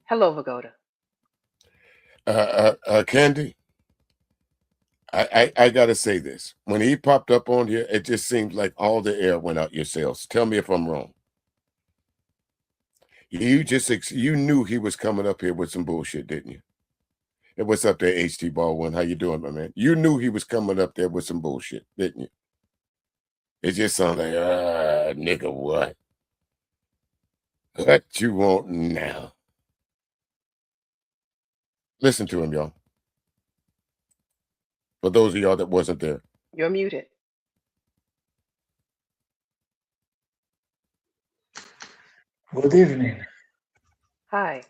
Hello, Vagoda. Candy, I gotta say this. When he popped up on here, it just seems like all the air went out your sails. Tell me if I'm wrong. You knew he was coming up here with some bullshit, didn't you? And what's up there, HT Baldwin? How you doing, my man? You knew he was coming up there with some bullshit, didn't you? It just sounds like, nigga, what? What you want now? Listen to him, y'all. For those of y'all that wasn't there. You're muted. Good evening. Hi.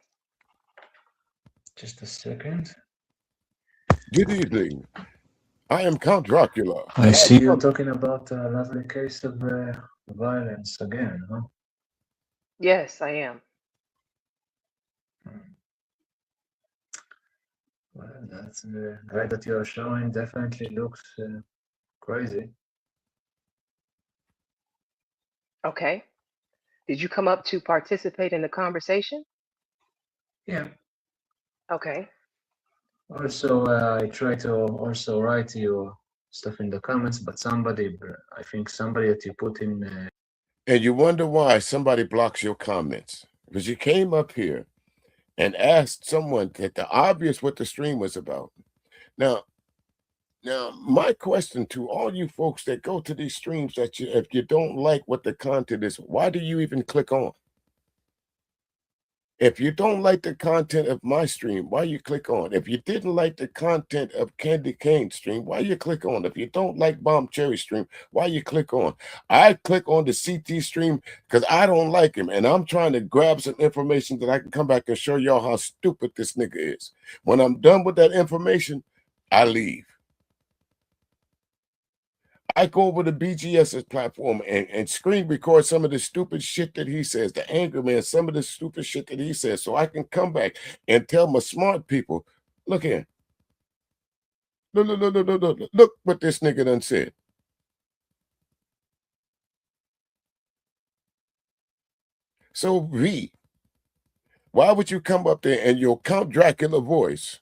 Just a second. Good evening. I am Count Dracula. I see you talking about a lovely case of violence again, huh? Yes, I am. Well, that's the guy that you're showing definitely looks crazy. Okay. Did you come up to participate in the conversation? Yeah. Okay. Also, I try to also write you stuff in the comments, but I think somebody that you put in. And you wonder why somebody blocks your comments. Because you came up here and asked someone that the obvious what the stream was about. Now, my question to all you folks that go to these streams that if you don't like what the content is, why do you even click on? If you don't like the content of my stream, why you click on? If you didn't like the content of Candy Kane's stream, why you click on? If you don't like Bomb Cherry stream, why you click on? I click on the CT stream because I don't like him, and I'm trying to grab some information that I can come back and show y'all how stupid this nigga is. When I'm done with that information, I leave. I go over to BGS's platform and screen record some of the stupid shit that he says, the anger man, some of the stupid shit that he says, so I can come back and tell my smart people, look here. Look what this nigga done said. So why would you come up there and your Count Dracula voice?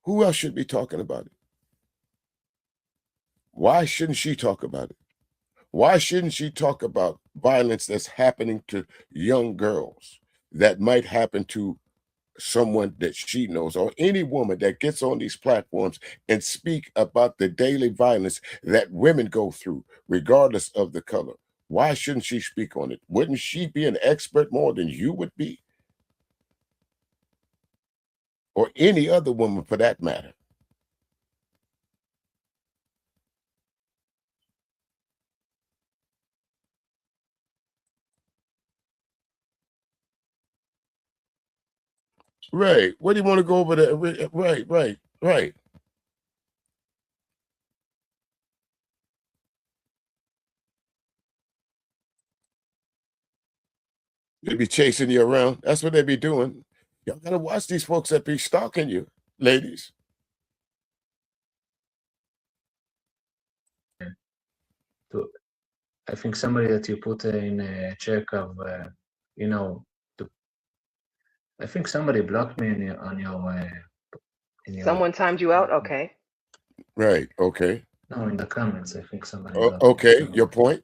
Who else should be talking about it? Why shouldn't she talk about it? Why shouldn't she talk about violence that's happening to young girls that might happen to someone that she knows or any woman that gets on these platforms and speak about the daily violence that women go through, regardless of the color? Why shouldn't she speak on it? Wouldn't she be an expert more than you would be? Or any other woman for that matter? Right. What do you want to go over there? Right. They be chasing you around. That's what they be doing. Y'all gotta watch these folks that be stalking you, ladies. I think somebody that you put in a check of, I think somebody blocked me on your. Someone timed you out? Okay. Right. Okay. No, in the comments, I think somebody Oh, blocked me. okay. Your point.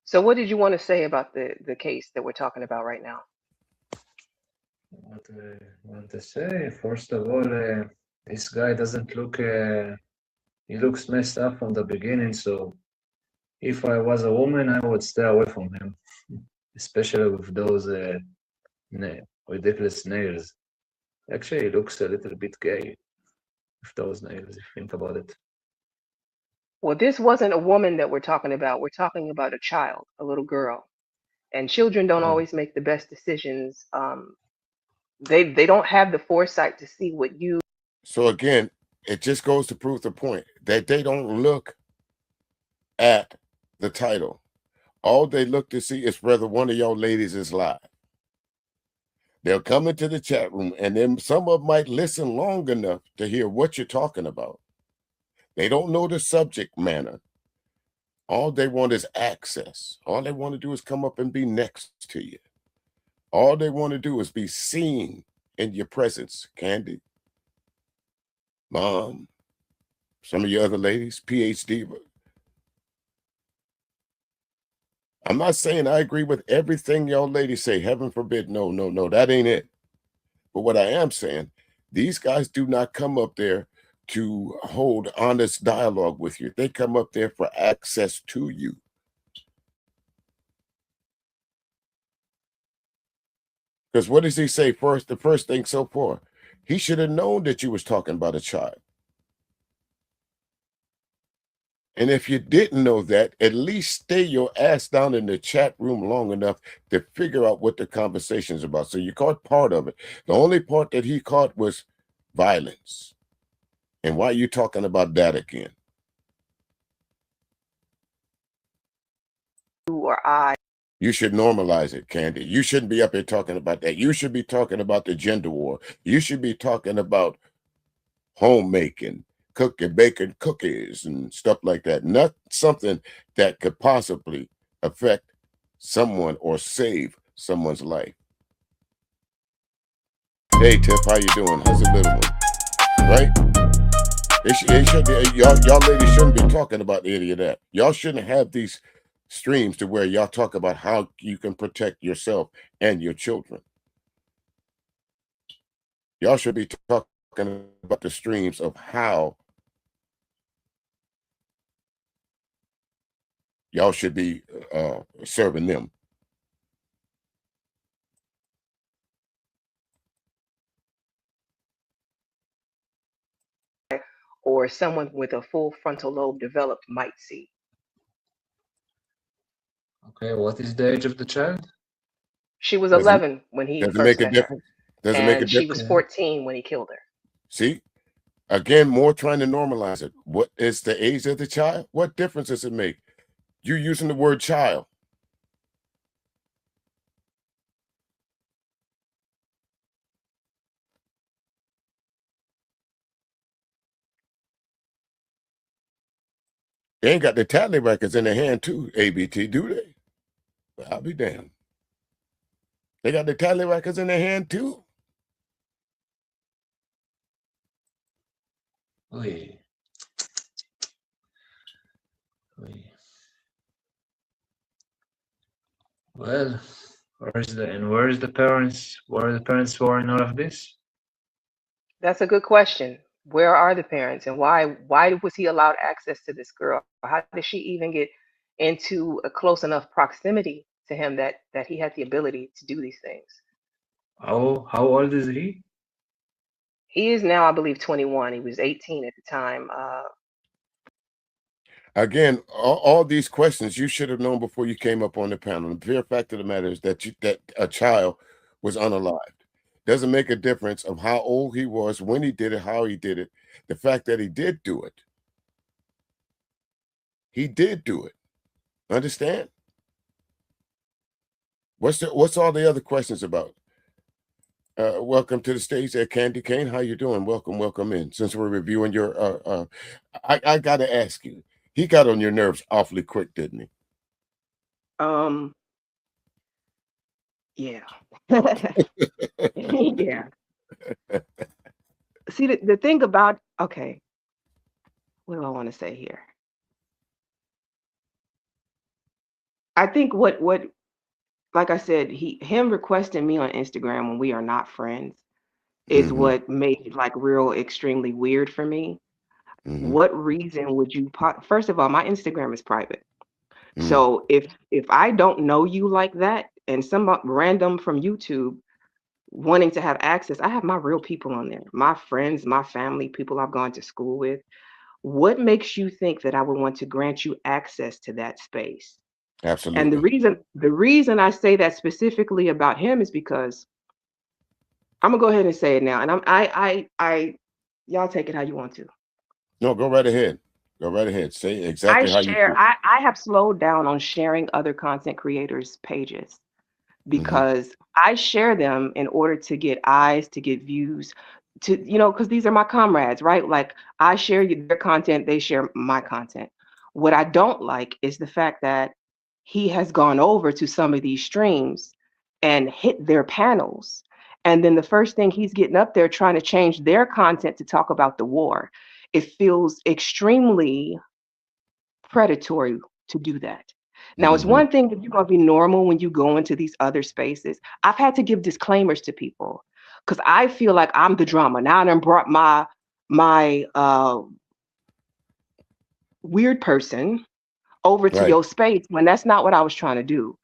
So what did you want to say about the case that we're talking about right now? What I want to say, first of all, this guy doesn't look, he looks messed up from the beginning, so if I was a woman, I would stay away from him, especially with those ridiculous nails. Actually, he looks a little bit gay with those nails, if you think about it. Well, this wasn't a woman that we're talking about. We're talking about a child, a little girl. And children don't always make the best decisions. They don't have the foresight to see what you. So again, it just goes to prove the point that they don't look at the title. All they look to see is whether one of y'all ladies is live. They'll come into the chat room, and then some of them might listen long enough to hear what you're talking about. They don't know the subject matter. All they want is access. All they want to do is come up and be next to you. All they want to do is be seen in your presence, Candy, Mom, some of your other ladies, PhD. I'm not saying I agree with everything y'all ladies say. Heaven forbid. No, no, no, that ain't it. But what I am saying, these guys do not come up there to hold honest dialogue with you. They come up there for access to you. Because what does he say first? The first thing so far, he should have known that you was talking about a child. And if you didn't know that, at least stay your ass down in the chat room long enough to figure out what the conversation's about. So you caught part of it. The only part that he caught was violence. And why are you talking about that again? You or I. You should normalize it, Candy. You shouldn't be up here talking about that. You should be talking about the gender war. You should be talking about homemaking, cooking, baking cookies and stuff like that. Not something that could possibly affect someone or save someone's life. Hey, Tiff, how you doing? How's the little one? Right? Y'all ladies shouldn't be talking about any of that. Y'all shouldn't have these streams to where y'all talk about how you can protect yourself and your children. Y'all should be talking about the streams of how y'all should be serving them. Or someone with a full frontal lobe developed might see. Okay, what is the age of the child? She was Does it 11 when he does it first make a met her, difference? Does it make a and she was difference? Okay. 14 when he killed her. See, again, more trying to normalize it. What is the age of the child? What difference does it make? You using the word child. They ain't got the tally records in their hand too, ABT, do they? Well, I'll be damned. They got the tally records in their hand too. Oy. Oy. Well, where's the parents? Where are the parents for in all of this? That's a good question. Where are the parents, and why was he allowed access to this girl? How did she even get into a close enough proximity to him that he had the ability to do these things? How old is he? He is now, I believe, 21. He was 18 at the time. Again, all these questions you should have known before you came up on the panel. The pure fact of the matter is that a child was unalived. Doesn't make a difference of how old he was, when he did it, how he did it. The fact that he did do it. He did do it. Understand? What's all the other questions about? Welcome to the stage there, Candy Kane. How you doing? Welcome in. Since we're reviewing your I gotta ask you, he got on your nerves awfully quick, didn't he? Um, yeah. Yeah. See, the thing about, okay, what do I want to say here? I think what like I said, him requesting me on Instagram when we are not friends is Mm-hmm. what made it like real extremely weird for me. Mm-hmm. What reason would you first of all, my Instagram is private. Mm. So if I don't know you like that and some random from YouTube wanting to have access, I have my real people on there, my friends, my family, people I've gone to school with. What makes you think that I would want to grant you access to that space? And Absolutely. the reason I say that specifically about him is because I'm gonna go ahead and say it now, and y'all take it how you want to. No, go right ahead. Go right ahead. Say I exactly how you share. feel. I have slowed down on sharing other content creators' pages Mm-hmm. because I share them in order to get eyes, to get views, because these are my comrades, right? Like I share their content, they share my content. What I don't like is the fact that he has gone over to some of these streams and hit their panels. And then the first thing he's getting up there trying to change their content to talk about the war. It feels extremely predatory to do that. Now, it's Hmm. one thing if you're going to be normal when you go into these other spaces. I've had to give disclaimers to people because I feel like I'm the drama. Now I done brought my weird person over to Right, your space when that's not what I was trying to do.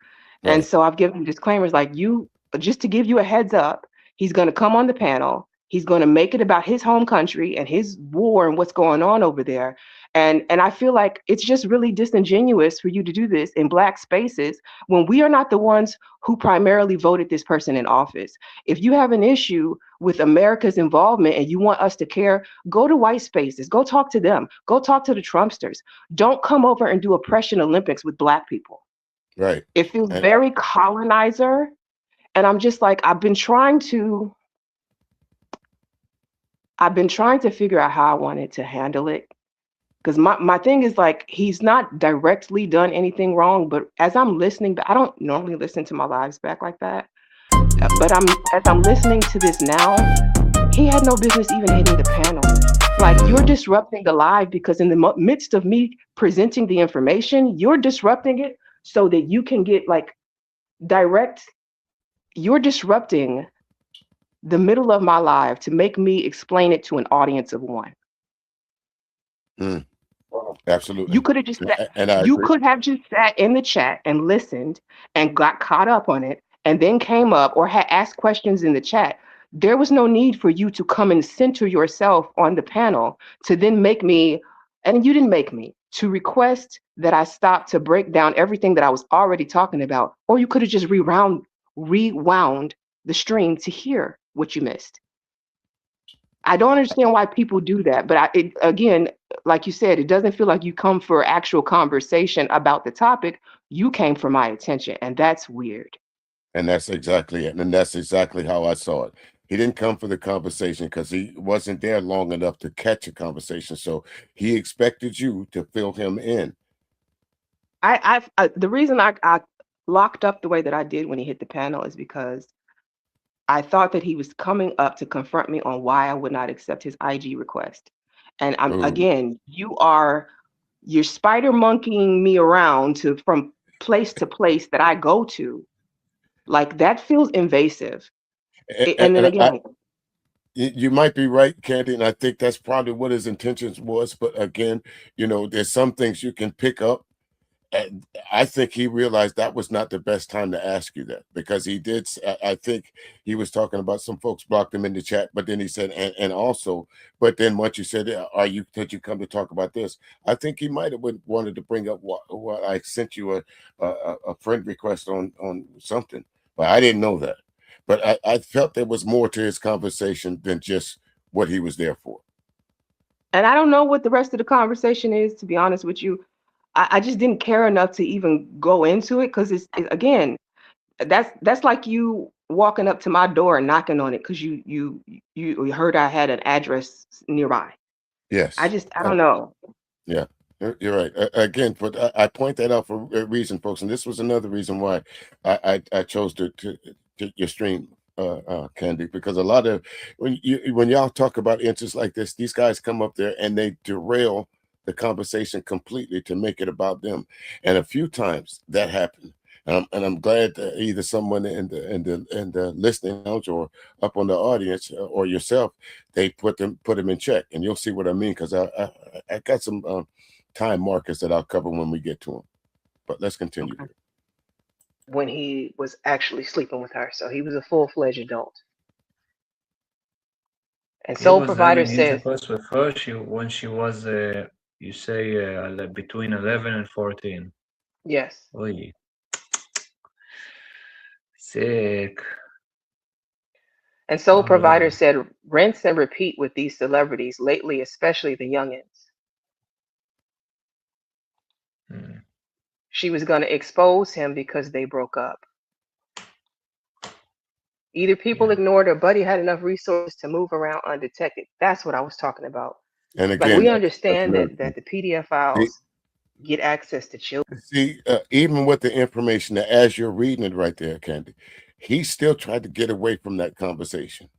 And right, so I've given disclaimers like you, just to give you a heads up, he's going to come on the panel. He's going to make it about his home country and his war and what's going on over there. And I feel like it's just really disingenuous for you to do this in black spaces when we are not the ones who primarily voted this person in office. If you have an issue with America's involvement and you want us to care, go to white spaces, go talk to them, go talk to the Trumpsters. Don't come over and do oppression Olympics with black people. right. It feels And very colonizer. And I'm just like, I've been trying to figure out how I wanted to handle it. Because my thing is like he's not directly done anything wrong, but as I'm listening, I don't normally listen to my lives back like that. But I'm listening to this now, he had no business even hitting the panel. Like you're mhm, disrupting the live because in the midst of me presenting the information, you're disrupting it so that you can get like direct. You're disrupting the middle of my live to make me explain it to an audience of one. mm, You absolutely. could have just sat, And I you agree. could have just sat in the chat and listened and got caught up on it and then came up or had asked questions in the chat. There was no need for you to come and center yourself on the panel to then make me, and you didn't make me, to request that I stop to break down everything that I was already talking about. Or you could have just rewound the stream to hear what you missed. I don't understand why people do that, but again, like you said, it doesn't feel like you come for actual conversation about the topic. You came for my attention, and that's weird. And that's exactly it. And that's exactly how I saw it. He didn't come for the conversation because he wasn't there long enough to catch a conversation. So he expected you to fill him in. The reason I locked up the way that I did when he hit the panel is because I thought that he was coming up to confront me on why I would not accept his IG request. And I'm Ooh. again, you're spider monkeying me around to from place to place that I go to. Like that feels invasive. And then And again, you might be right, Candy, and I think that's probably what his intentions was. But again, there's some things you can pick up. And I think he realized that was not the best time to ask you that because he did. I think he was talking about some folks blocked him in the chat, but then he said, and also, but then once you said, did you come to talk about this? I think he might have wanted to bring up what I sent you a friend request on something, but I didn't know that. But I felt there was more to his conversation than just what he was there for. and I don't know what the rest of the conversation is, to be honest with you. I just didn't care enough to even go into it because again, that's like you walking up to my door and knocking on it because you heard I had an address nearby. Yes. I don't know. Yeah, you're right. Again, but I point that out for a reason, folks, and this was another reason why I chose to your stream, Candy, because a lot of when y'all talk about interests like this, these guys come up there and they derail the conversation completely to make it about them, and a few times that happened. And I'm glad that either someone in the listening lounge or up on the audience or yourself they put them in check, and you'll see what I mean because I got some time markers that I'll cover when we get to them. But let's continue Okay. here. When he was actually sleeping with her, so he was a full-fledged adult. And He Soul was Provider having says, intercourse with her when she was, you say, like between 11 and 14. yes. Oy, sick. And Soul Oh Provider Lord. said, rinse and repeat with these celebrities lately, especially the youngins. Hmm. She was going to expose him because they broke up. Either people Yeah. ignored or Buddy had enough resources to move around undetected. That's what I was talking about. And Like again, we that's understand another that thing. the PDF The- files. get access to children. See, even with the information that as you're reading it right there, Candy, he still tried to get away from that conversation.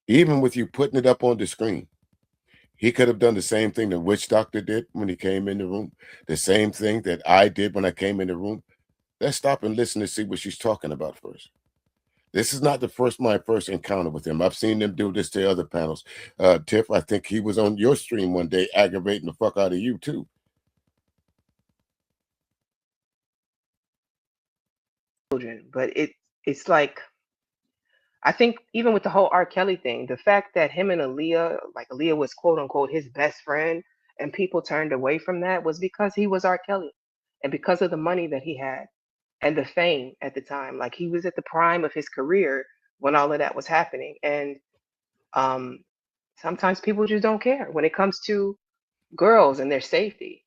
Even with you putting it up on the screen, he could have done the same thing the witch doctor did when he came in the room, the same thing that I did when I came in the room. Let's stop and listen to see what she's talking about first. This is not my first encounter with him. I've seen them do this to other panels. Tiff, I think he was on your stream one day aggravating the fuck out of you too. Children, but it's like I think even with the whole R. Kelly thing, the fact that him and Aaliyah, like Aaliyah was quote unquote his best friend, and people turned away from that was because he was R. Kelly, and because of the money that he had and the fame at the time. Like he was at the prime of his career when all of that was happening, and um, sometimes people just don't care when it comes to girls and their safety.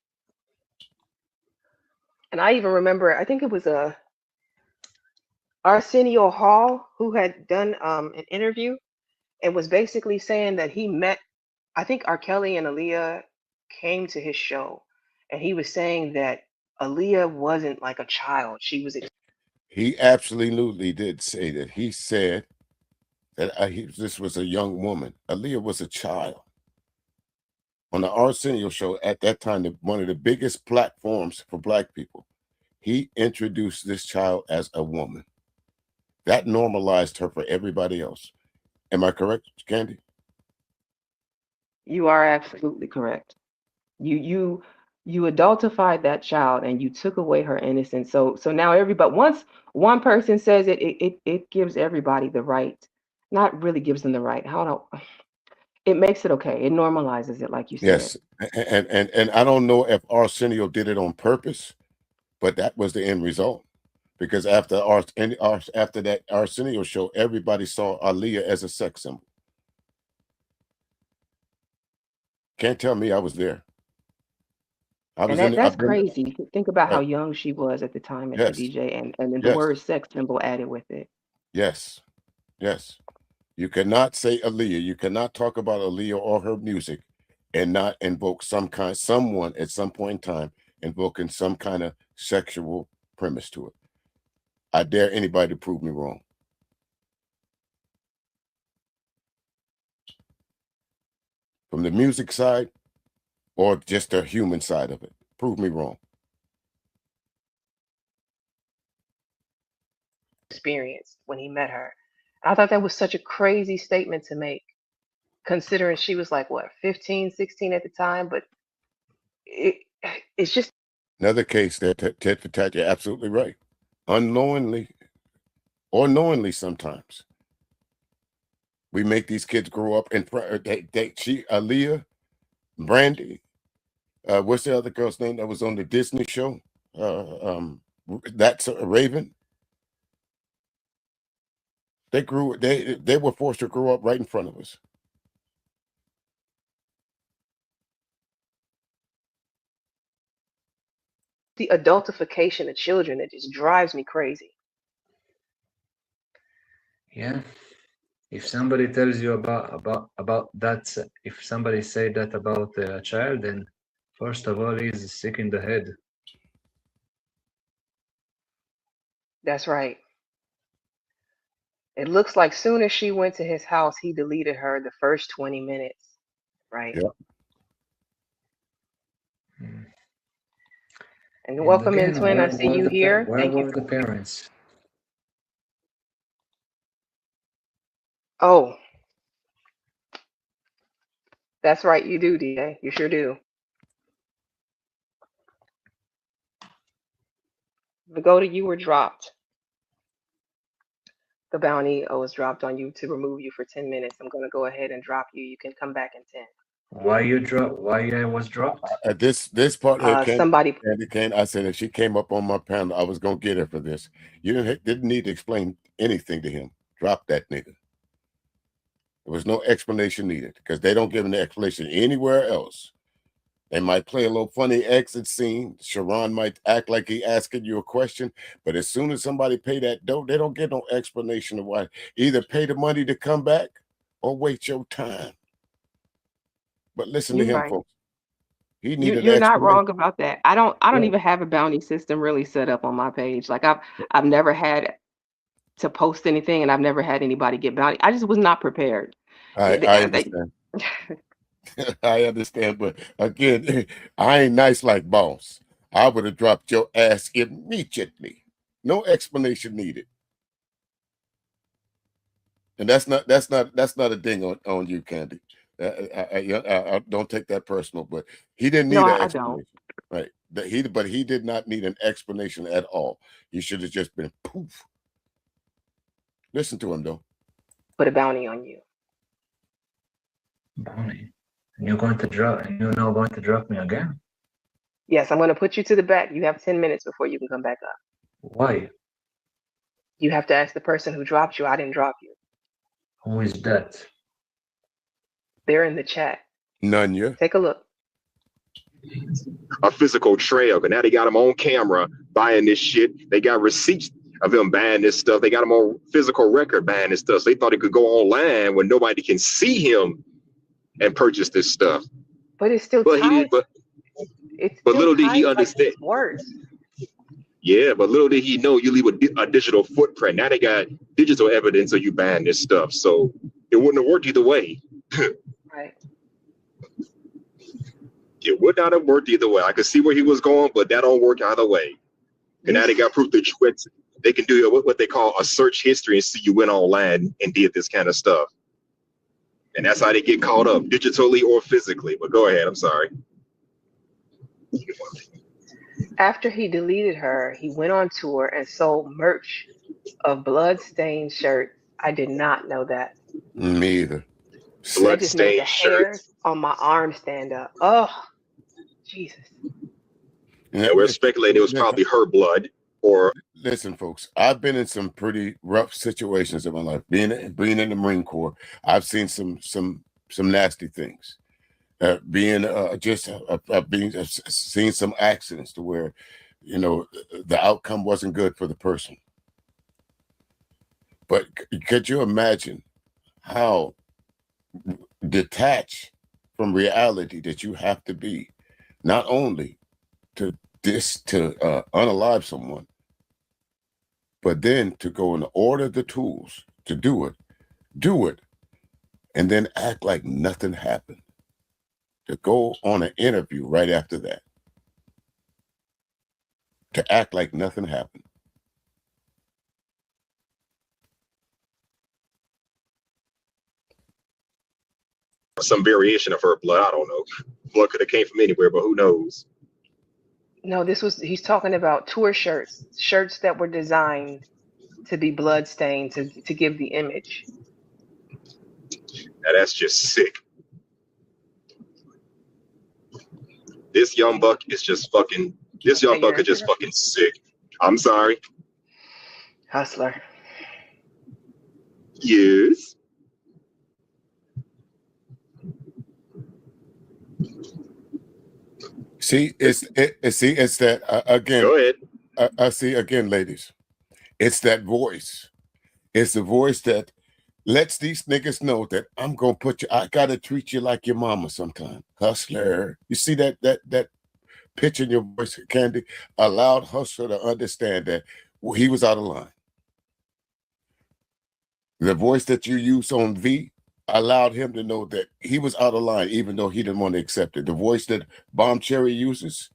And I even remember, I think it was a Arsenio Hall who had done an interview and was basically saying that he met, I think R. Kelly and Aaliyah came to his show, and he was saying that Aaliyah wasn't like a child. She was He absolutely did say that. He said that this was a young woman. Aaliyah was a child. On the Arsenio show at that time, one of the biggest platforms for Black people, he introduced this child as a woman. That normalized her for everybody else. Am I correct, Candy? You are absolutely correct. You adultified that child and you took away her innocence. So now everybody, once one person says it, it gives everybody the right. Not really gives them the right. How do it makes it okay. It normalizes it, like you said. Yes. And I don't know if Arsenio did it on purpose, but that was the end result. Because after that Arsenio show, everybody saw Aaliyah as a sex symbol. Can't tell me I was there. I And was in. that's I've been. crazy. Think about how Right. young she was at the time as a Yes. DJ, and then the Yes. word sex symbol added with it. Yes. Yes. You cannot say Aaliyah. You cannot talk about Aaliyah or her music and not invoke someone at some point in time invoking some kind of sexual premise to it. I dare anybody to prove me wrong. From the music side or just the human side of it. Prove me wrong. Experience when he met her. I thought that was such a crazy statement to make, considering she was like what 15, 16 at the time. But it, it's just Another case that Ted for tat, you're absolutely right. Unknowingly or knowingly sometimes. We make these kids grow up and Aaliyah, Brandy, what's the other girl's name that was on the Disney show? That's Raven. They were forced to grow up right in front of us. the adultification of children that just drives me crazy. Yeah. If somebody tells you about that, if somebody say that about a child, then first of all, he's sick in the head. That's right. It looks like soon as she went to his house, he deleted her the first 20 minutes. Right. Yeah. Hmm. And And welcome in, again, Twin. I see you here. where Thank you were for. the parents? Oh, that's right. You do, DJ. You sure do. The go to you were dropped. The bounty was dropped on you to remove you for 10 minutes. I'm going to go ahead and drop you. You can come back in 10. Why you drop? Why I was dropped? At this part here, Somebody, Candy Kane, I said if she came up on my panel, I was gonna get her for this. You didn't need to explain anything to him. Drop that nigga. There was no explanation needed because they don't give an explanation anywhere else. They might play a little funny exit scene. Sharon might act like he asking you a question, but as soon as somebody pay that dough, they don't get no explanation of why. Either pay the money to come back or wait your time. But listen to you're him, right. folks. He needed an You're not explanation. wrong about that. I don't Right. even have a bounty system really set up on my page. Like I've never had to post anything, and I've never had anybody get bounty. I just was not prepared. I They, I they, understand. I understand, but again, I ain't nice like boss. I would have dropped your ass immediately. No explanation needed. And that's not a ding on you, Candy. I don't take that personal, but he didn't no, need an I don't explanation, right? But he did not need an explanation at all. He should have just been poof. Listen to him though. put a bounty on you. Bonnie, and you're going to drop, and you're now going to drop me again? Yes, I'm going to put you to the back. You have 10 minutes before you can come back up. Why? You have to ask the person who dropped you. I didn't drop you. Who is that? They're in the chat. None you. Take a look. A physical trail. But now they got him on camera buying this shit. They got receipts of him buying this stuff. They got him on physical record buying this stuff. So they thought he could go online when nobody can see him and purchase this stuff. But it's still But he tied. did. But It's but still little did he tied like understand. it's worse. Yeah, but little did he know you leave a digital footprint. Now they got digital evidence of you buying this stuff. So it wouldn't have worked either way. Right. It would not have worked either way. I could see where he was going, but that don't work either way. And now they got proof that they can do what they call a search history and see you went online and did this kind of stuff. And that's how they get caught up, digitally or physically. But go ahead. I'm sorry. After he deleted her, he went on tour and sold merch of blood-stained shirts. I did not know that. Me either. That just made the Bloodstained hairs shirts. on my arm stand up. Oh, Jesus. And we're speculating it was probably her blood or Listen, folks, I've been in some pretty rough situations in my life. Being in the Marine Corps, I've seen some nasty things. Being seen some accidents to where, you know, the outcome wasn't good for the person. But could you imagine how detached from reality that you have to be, not only to unalive someone, but then to go and order the tools to do it, and then act like nothing happened. To go on an interview right after that. To act like nothing happened. some variation of her blood. I don't know. Blood could have came from anywhere, but who knows? No, he's talking about tour shirts that were designed to be bloodstained to give the image. Now that's just sick. This young buck is just fucking. This young buck is just fucking sick. I'm sorry. Hustler. Yes. See, it's that again. Go ahead. I see again, ladies. It's that voice. It's the voice that lets these niggas know that I'm gonna put you. I gotta treat you like your mama sometime. Hustler. You see that pitch in your voice, Candy, allowed Hustler to understand that he was out of line. The voice that you use on V allowed him to know that he was out of line, even though he didn't want to accept it. The voice that Bomb Cherry uses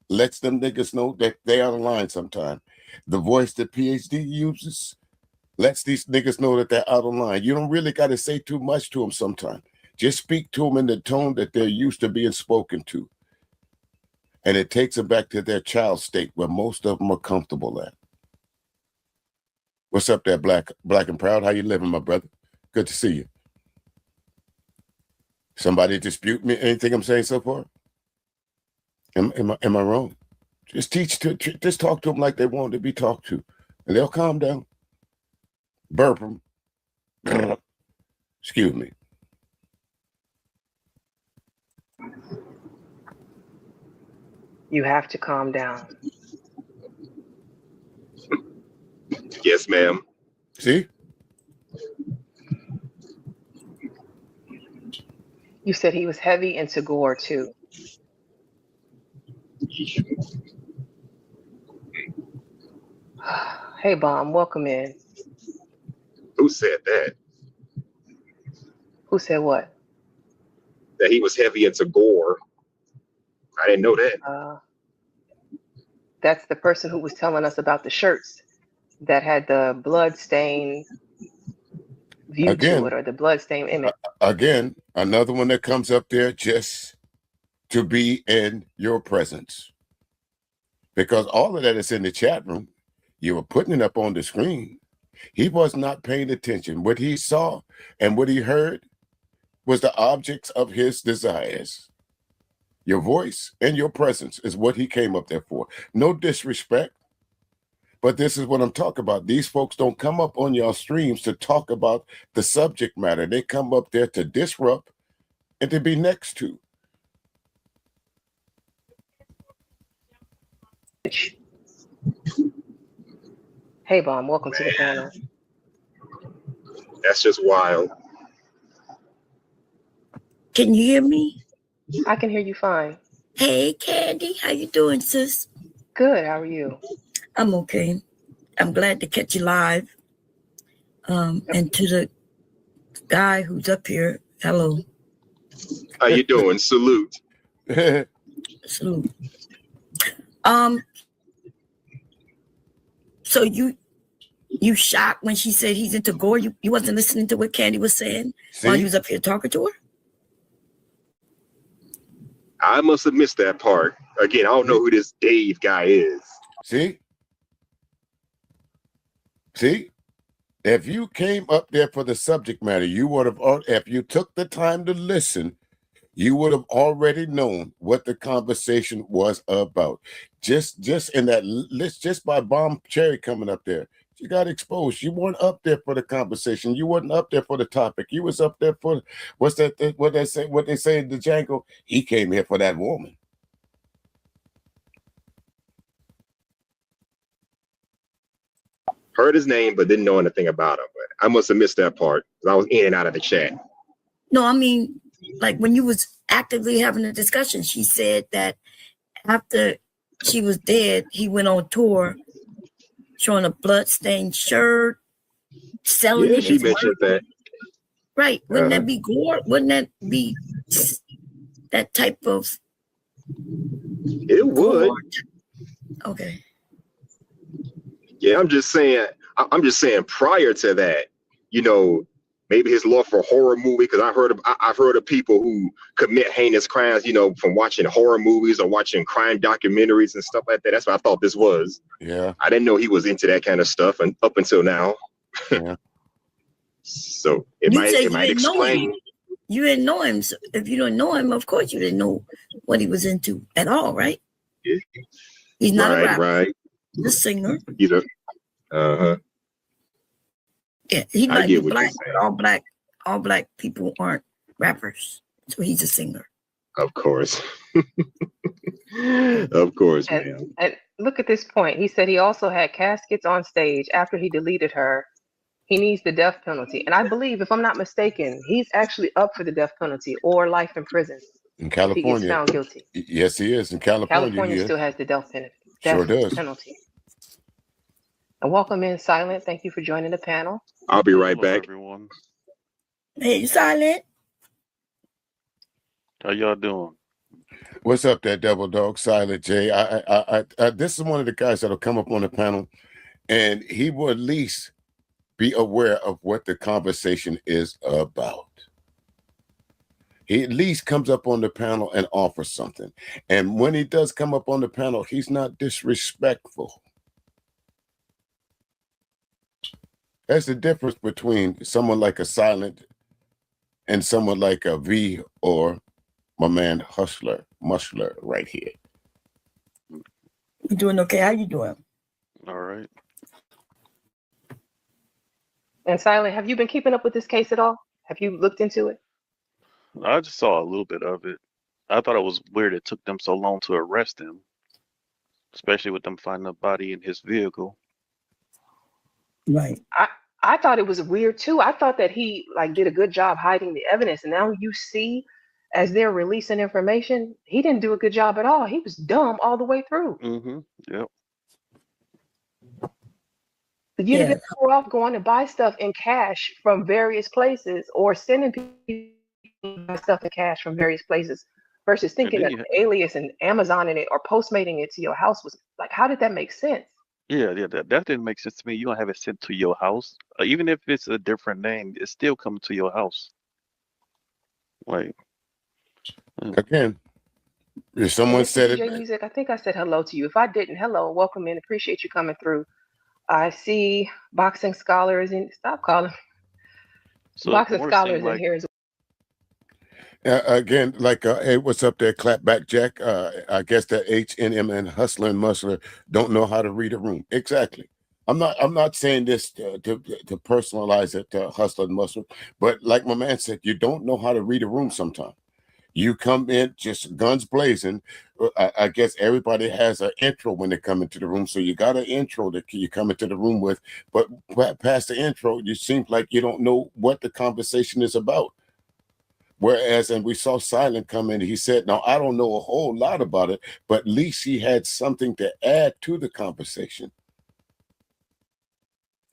lets them niggas know that they out of line sometime. The voice that PhD uses lets these niggas know that they're out of line. You don't really got to say too much to them sometimes. Just speak to them in the tone that they're used to being spoken to. And it takes them back to their child state where most of them are comfortable at. What's up there, Black and Proud? How you living, my brother? Good to see you. Somebody dispute me? Anything I'm saying so far? Am I wrong? Just just talk to them like they want to be talked to, and they'll calm down. Burp them. Excuse me. You have to calm down. Yes, ma'am. See? You said he was heavy into gore too. Hey, Bomb, welcome in. Who said that? Who said what? That he was heavy into gore. I didn't know that. That's the person who was telling us about the shirts that had the blood stain view to it, Again, or the blood stain image. again, another one that comes up there just to be in your presence. Because all of that is in the chat room. You were putting it up on the screen. He was not paying attention. What he saw and what he heard was the objects of his desires. Your voice and your presence is what he came up there for. No disrespect, but this is what I'm talking about. These folks don't come up on your streams to talk about the subject matter. They come up there to disrupt and to be next to. Hey, Bomb, welcome to the panel. That's just wild. Can you hear me? I can hear you fine. Hey, Candy, how you doing, sis? Good, how are you? I'm okay. I'm glad to catch you live. And to the guy who's up here, hello. How you doing? Salute. Salute. So you shocked when she said he's into gore? You wasn't listening to what Candy was saying while you was up here talking to her? I must have missed that part. Again, I don't know who this Dave guy is. See? If you came up there for the subject matter, you would have, if you took the time to listen, you would have already known what the conversation was about. Just in that list, just by Bomb Cherry coming up there, you got exposed. You weren't up there for the conversation. You weren't up there for the topic. You was up there for what they say in the Django. He came here for that woman. Heard his name, but didn't know anything about him. But I must have missed that part because I was in and out of the chat. No, I mean, like when you was actively having a discussion, she said that after she was dead, he went on tour showing a bloodstained shirt, selling Yeah, it. she mentioned that. Right. Wouldn't that be gore? Wouldn't that be that type of... It would. Gore? Okay. Yeah, I'm just saying prior to that, you know, maybe his love for horror movie, because I've heard of people who commit heinous crimes, you know, from watching horror movies or watching crime documentaries and stuff like that. That's what I thought this was. Yeah. I didn't know he was into that kind of stuff, and up until now. Yeah. So it might explain. You didn't know him. So if you don't know him, of course you didn't know what he was into at all, right? Yeah. He's not a rapper. Right. He's a singer. He's a Yeah, he might be black, but all black people aren't rappers. So he's a singer. Of course. Of course, man. And look at this point. He said he also had caskets on stage after he deleted her. He needs the death penalty. And I believe, if I'm not mistaken, he's actually up for the death penalty or life in prison. In California. If he gets found guilty. Yes, he is. In California. California still has the death penalty. Sure does. Penalty. And welcome in, Silent. Thank you for joining the panel. I'll be right back. Everyone. Hey, Silent. How y'all doing? What's up, that double dog, Silent J? This is one of the guys that'll come up on the panel, and he will at least be aware of what the conversation is about. He at least comes up on the panel and offers something. And when he does come up on the panel, he's not disrespectful. That's the difference between someone like a Silent and someone like a V or my man Mushler right here. You doing okay? How you doing? All right. And Silent, have you been keeping up with this case at all? Have you looked into it? I just saw a little bit of it. I thought it was weird it took them so long to arrest him, especially with them finding a body in his vehicle. Right. I thought it was weird too. I thought that he did a good job hiding the evidence. And now you see as they're releasing information, he didn't do a good job at all. He was dumb all the way through. Mm-hmm. Yep. You'd have Yeah. been better off going to buy stuff in cash from various places or sending people to buy stuff in cash from various places versus And thinking then an you, alias and Amazoning it or postmating it to your house was like, how did that make sense? yeah, that didn't make sense to me. You don't have it sent to your house, even if it's a different name, it's still coming to your house. Like, Again, if someone Mr. said DJ it, Music, I think I said hello to you. If I didn't, hello, welcome in. Appreciate you coming through. I see boxing scholars in. Stop calling so boxing more seem scholars in like, here as again, like, hey, what's up there, Clapback Jack? I guess that H&M and Hustler and Muscler don't know how to read a room. Exactly. I'm not saying this to personalize it to Hustler and Muscler, but like my man said, you don't know how to read a room sometimes. You come in just guns blazing. I guess everybody has an intro when they come into the room, so you got an intro that you come into the room with. But past the intro, you seem like you don't know what the conversation is about. Whereas, and we saw Silent come in, he said, now I don't know a whole lot about it, but at least he had something to add to the conversation.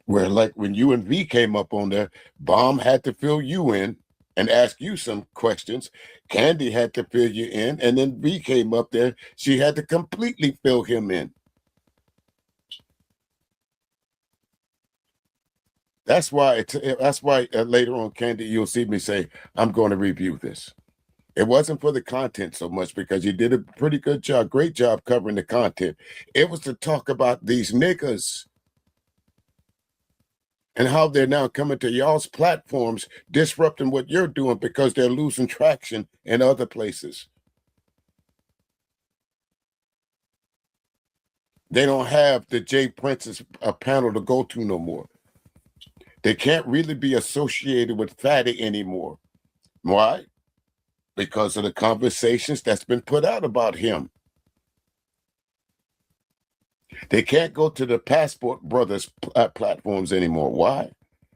Where like when you and V came up on there, Bomb had to fill you in and ask you some questions. Candy had to fill you in, and then V came up there. She had to completely fill him in. That's why. That's why later on, Candy, you'll see me say, "I'm going to review this." It wasn't for the content so much because you did a pretty good job, great job covering the content. It was to talk about these niggas and how they're now coming to y'all's platforms, disrupting what you're doing because they're losing traction in other places. They don't have the Jay Prince's panel to go to no more. They can't really be associated with Fatty anymore. Why? Because of the conversations that's been put out about him. They can't go to the Passport Brothers platforms anymore. Why?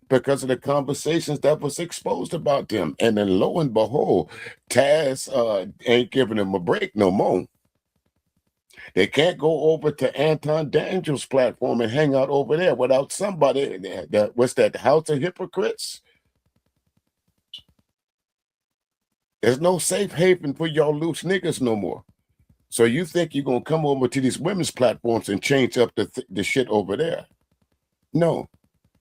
Because of the conversations that was exposed about them. And then lo and behold, Taz ain't giving them a break no more. They can't go over to Anton Daniels' platform and hang out over there without somebody. What's that, House of Hypocrites? There's no safe haven for y'all loose niggas no more. So you think you're going to come over to these women's platforms and change up the shit over there? No.